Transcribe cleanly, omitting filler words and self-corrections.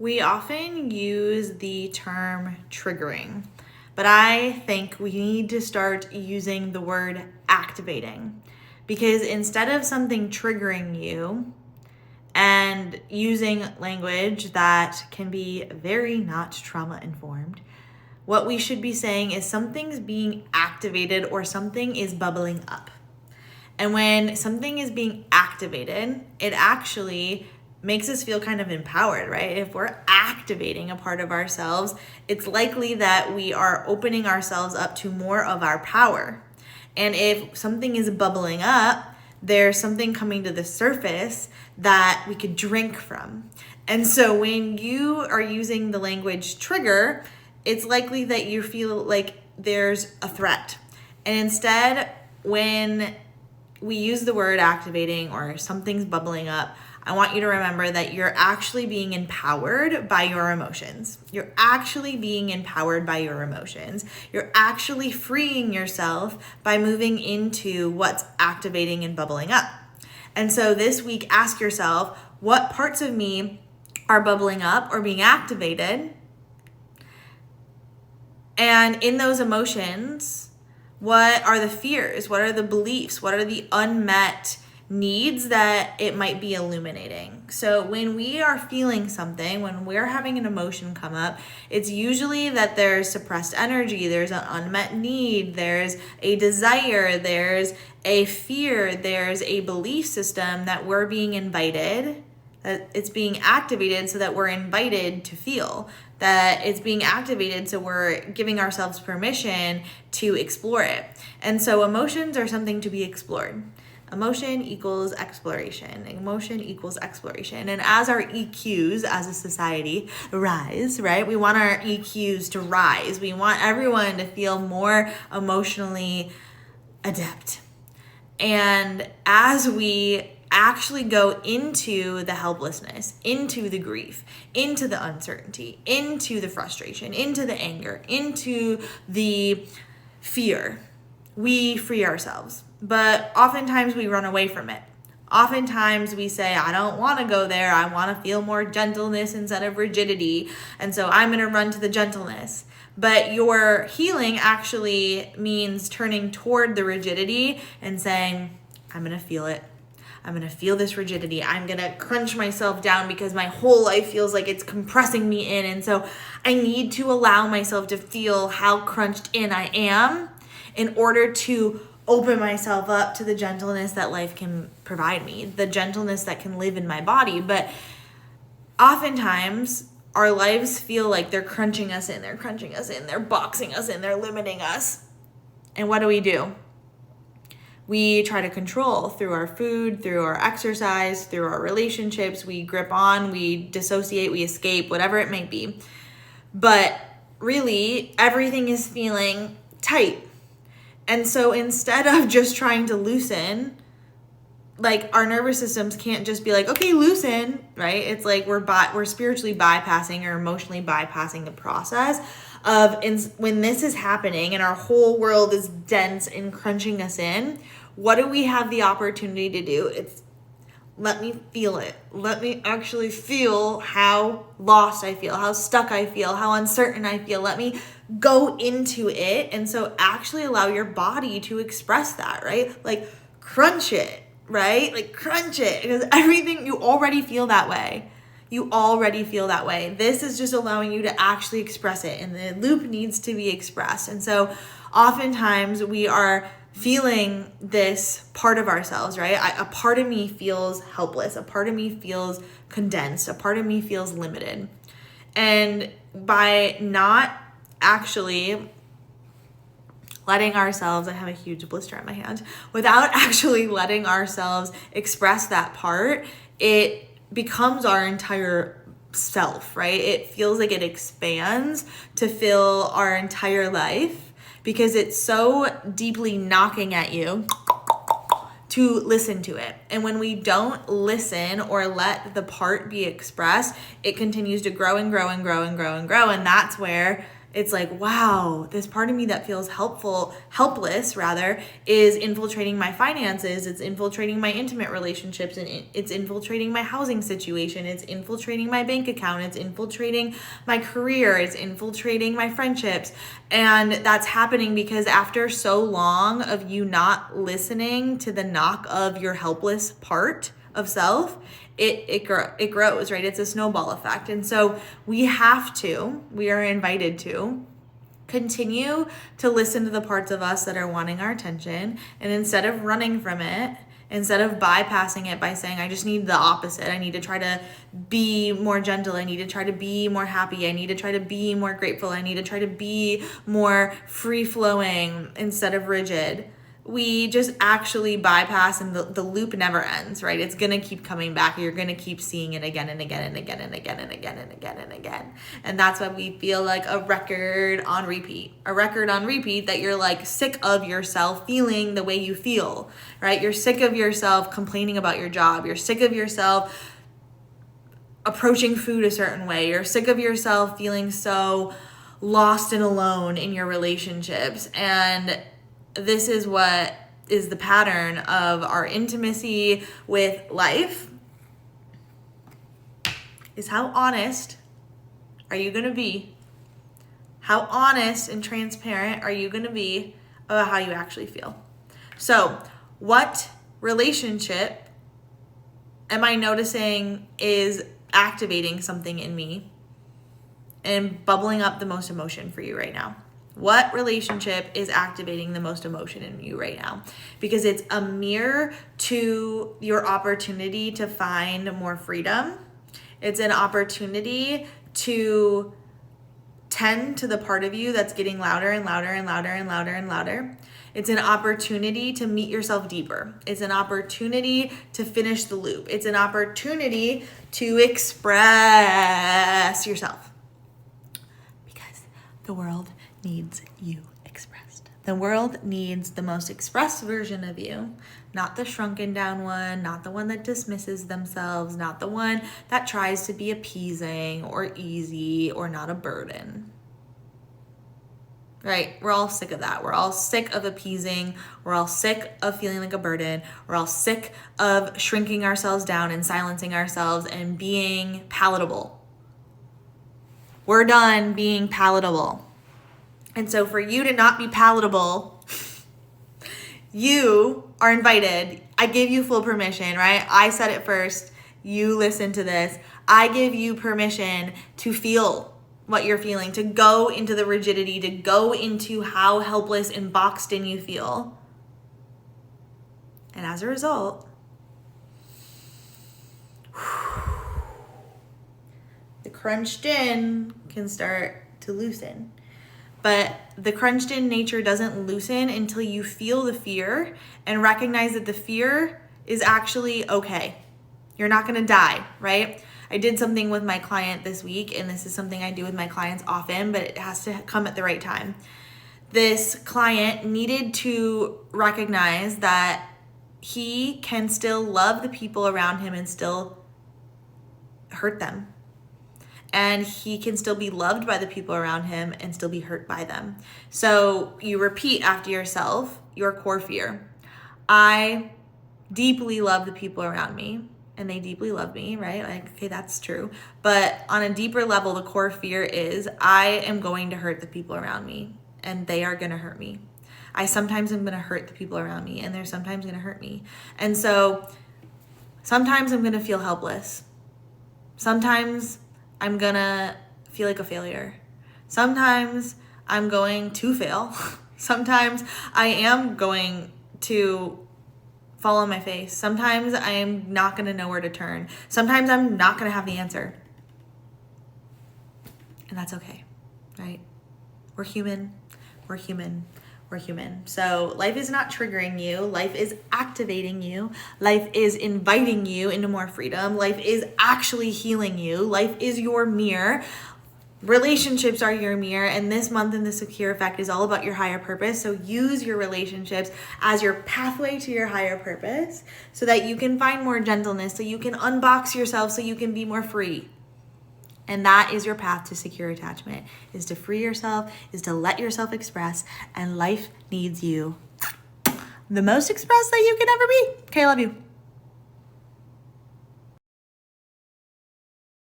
We often use the term triggering, but I think we need to start using the word activating, because instead of something triggering you and using language that can be very not trauma informed, what we should be saying is something's being activated or something is bubbling up. And when something is being activated, it actually makes us feel kind of empowered, right? If we're activating a part of ourselves, it's likely that we are opening ourselves up to more of our power. And if something is bubbling up, there's something coming to the surface that we could drink from. And so when you are using the language trigger, it's likely that you feel like there's a threat. And instead, when we use the word activating or something's bubbling up, I want you to remember that you're actually being empowered by your emotions. You're actually being empowered by your emotions. You're actually freeing yourself by moving into what's activating and bubbling up. And so this week, ask yourself, what parts of me are bubbling up or being activated? And in those emotions, what are the fears? What are the beliefs? What are the unmet needs that it might be illuminating? So when we are feeling something, when we're having an emotion come up, it's usually that there's suppressed energy, there's an unmet need, there's a desire, there's a fear, there's a belief system that we're being invited, that it's being activated so that we're invited to feel, that it's being activated so we're giving ourselves permission to explore it. And so emotions are something to be explored. Emotion equals exploration. Emotion equals exploration. And as our EQs as a society rise, right? We want our EQs to rise. We want everyone to feel more emotionally adept. And as we actually go into the helplessness, into the grief, into the uncertainty, into the frustration, into the anger, into the fear, we free ourselves. But oftentimes we run away from it. Oftentimes we say, I don't want to go there. I want to feel more gentleness instead of rigidity. And so I'm going to run to the gentleness. But your healing actually means turning toward the rigidity and saying, I'm going to feel it. I'm going to feel this rigidity. I'm going to crunch myself down because my whole life feels like it's compressing me in. And so I need to allow myself to feel how crunched in I am in order to open myself up to the gentleness that life can provide me, the gentleness that can live in my body. But oftentimes our lives feel like they're crunching us in, they're boxing us in, they're limiting us. And what do? We try to control through our food, through our exercise, through our relationships. We grip on, we dissociate, we escape, whatever it may be. But really, everything is feeling tight. And so instead of just trying to loosen, like our nervous systems can't just be like, okay, loosen, right? It's like we're spiritually bypassing or emotionally bypassing the process of when this is happening and our whole world is dense and crunching us in. What do we have the opportunity to do? It's let me feel it. Let me actually feel how lost I feel, how stuck I feel, how uncertain I feel. Let me go into it. And so actually allow your body to express that, right? Like crunch it, right? Like crunch it, because everything, you already feel that way. You already feel that way. This is just allowing you to actually express it, and the loop needs to be expressed. And so oftentimes we are feeling this part of ourselves, right? A part of me feels helpless. A part of me feels condensed. A part of me feels limited. And by not actually letting ourselves, I have a huge blister on my hand, without actually letting ourselves express that part, it becomes our entire self, right? It feels like it expands to fill our entire life because it's so deeply knocking at you to listen to it. And when we don't listen or let the part be expressed, it continues to grow and grow and grow and grow and grow. And that's where It's like, wow, this part of me that feels helpless rather, is infiltrating my finances. It's infiltrating my intimate relationships, and it's infiltrating my housing situation. It's infiltrating my bank account. It's infiltrating my career. It's infiltrating my friendships. And that's happening because after so long of you not listening to the knock of your helpless part of self, it grows, right? It's a snowball effect. And so we are invited to continue to listen to the parts of us that are wanting our attention. And instead of running from it, instead of bypassing it by saying, I just need the opposite, I need to try to be more gentle, I need to try to be more happy, I need to try to be more grateful, I need to try to be more free-flowing instead of rigid, we just actually bypass, and the loop never ends, right? It's gonna keep coming back. You're gonna keep seeing it again and again and again and again and again and again and again. And that's why we feel like a record on repeat that you're like sick of yourself feeling the way you feel, right? You're sick of yourself complaining about your job. You're sick of yourself approaching food a certain way. You're sick of yourself feeling so lost and alone in your relationships. And this is what is the pattern of our intimacy with life, is how honest are you going to be? How honest and transparent are you going to be about how you actually feel? So what relationship am I noticing is activating something in me and bubbling up the most emotion for you right now? What relationship is activating the most emotion in you right now? Because it's a mirror to your opportunity to find more freedom. It's an opportunity to tend to the part of you that's getting louder and louder and louder and louder and louder. It's an opportunity to meet yourself deeper. It's an opportunity to finish the loop. It's an opportunity to express yourself. Because the world needs you expressed. The world needs the most expressed version of you, not the shrunken down one, not the one that dismisses themselves, not the one that tries to be appeasing or easy or not a burden. Right? We're all sick of that. We're all sick of appeasing. We're all sick of feeling like a burden. We're all sick of shrinking ourselves down and silencing ourselves and being palatable. We're done being palatable. And so for you to not be palatable, you are invited. I give you full permission, right? I said it first. You listen to this. I give you permission to feel what you're feeling, to go into the rigidity, to go into how helpless and boxed in you feel. And as a result, the crunched in can start to loosen. But the crunched in nature doesn't loosen until you feel the fear and recognize that the fear is actually okay. You're not gonna die, right? I did something with my client this week, and this is something I do with my clients often, but it has to come at the right time. This client needed to recognize that he can still love the people around him and still hurt them. And he can still be loved by the people around him and still be hurt by them. So you repeat after yourself your core fear. I deeply love the people around me and they deeply love me, right? Like, okay, that's true. But on a deeper level, the core fear is I am going to hurt the people around me and they are going to hurt me. I sometimes am going to hurt the people around me and they're sometimes going to hurt me. And so sometimes I'm going to feel helpless. Sometimes I'm gonna feel like a failure. Sometimes I'm going to fail. Sometimes I am going to fall on my face. Sometimes I am not gonna know where to turn. Sometimes I'm not gonna have the answer. And that's okay, right? We're human, we're human, we're human. So life is not triggering you. Life is activating you. Life is inviting you into more freedom. Life is actually healing you. Life is your mirror. Relationships are your mirror. And this month in the Secure Effect is all about your higher purpose. So use your relationships as your pathway to your higher purpose so that you can find more gentleness, so you can unbox yourself, so you can be more free. And that is your path to secure attachment, is to free yourself, is to let yourself express, and life needs you the most expressed that you can ever be. Okay, I love you.